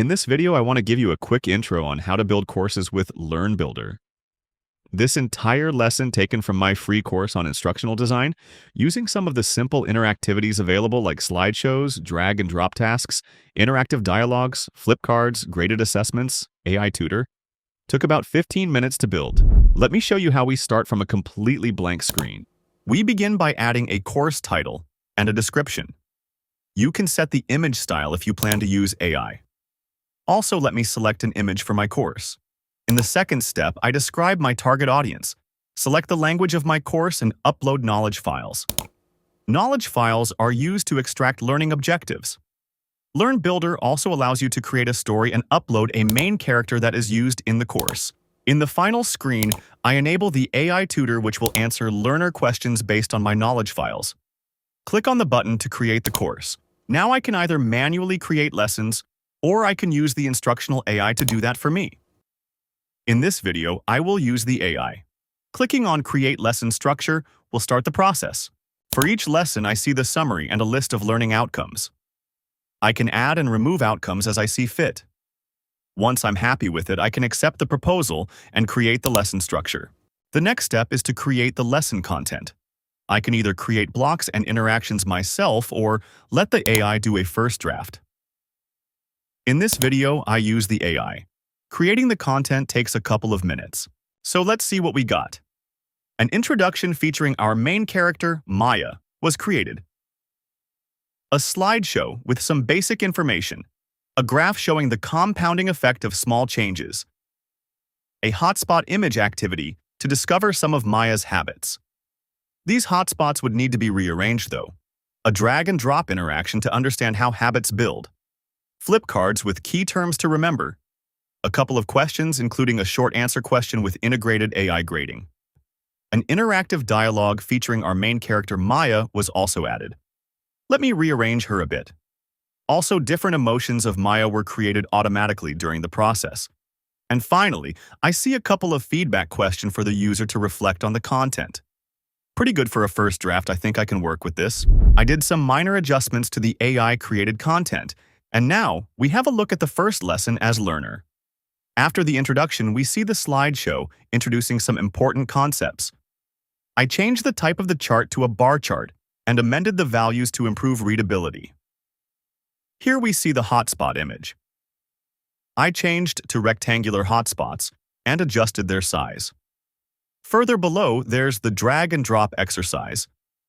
In this video, I want to give you a quick intro on how to build courses with LearnBuilder. This entire lesson taken from my free course on instructional design, using some of the simple interactivities available like slideshows, drag and drop tasks, interactive dialogues, flip cards, graded assessments, AI tutor, took about 15 minutes to build. Let me show you how we start from a completely blank screen. We begin by adding a course title and a description. You can set the image style if you plan to use AI. Also, let me select an image for my course. In the second step, I describe my target audience, select the language of my course, and upload knowledge files. Knowledge files are used to extract learning objectives. LearnBuilder also allows you to create a story and upload a main character that is used in the course. In the final screen, I enable the AI tutor, which will answer learner questions based on my knowledge files. Click on the button to create the course. Now I can either manually create lessons, or I can use the instructional AI to do that for me. In this video, I will use the AI. Clicking on Create Lesson Structure will start the process. For each lesson, I see the summary and a list of learning outcomes. I can add and remove outcomes as I see fit. Once I'm happy with it, I can accept the proposal and create the lesson structure. The next step is to create the lesson content. I can either create blocks and interactions myself or let the AI do a first draft. In this video, I use the AI. Creating the content takes a couple of minutes. So let's see what we got. An introduction featuring our main character, Maya, was created. A slideshow with some basic information. A graph showing the compounding effect of small changes. A hotspot image activity to discover some of Maya's habits. These hotspots would need to be rearranged though. A drag and drop interaction to understand how habits build. Flip cards with key terms to remember. A couple of questions, including a short answer question with integrated AI grading. An interactive dialogue featuring our main character Maya was also added. Let me rearrange her a bit. Also, different emotions of Maya were created automatically during the process. And finally, I see a couple of feedback questions for the user to reflect on the content. Pretty good for a first draft. I think I can work with this. I did some minor adjustments to the AI-created content, and now we have a look at the first lesson as learner. After the introduction, we see the slideshow introducing some important concepts. I changed the type of the chart to a bar chart and amended the values to improve readability. Here we see the hotspot image. I changed to rectangular hotspots and adjusted their size. Further below, there's the drag and drop exercise.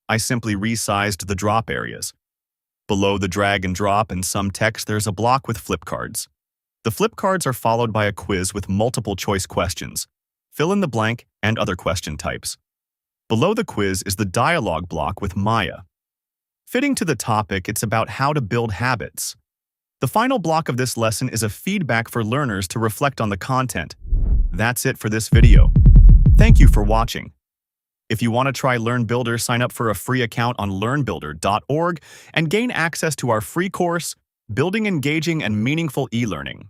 I simply resized the drop areas. Below the drag and drop and some text, there's a block with flip cards. The flip cards are followed by a quiz with multiple choice questions. Fill in the blank and other question types. Below the quiz is the dialogue block with Maya. Fitting to the topic, it's about how to build habits. The final block of this lesson is a feedback for learners to reflect on the content. That's it for this video. Thank you for watching. If you want to try LearnBuilder, sign up for a free account on learnbuilder.org and gain access to our free course, Building Engaging and Meaningful E-Learning.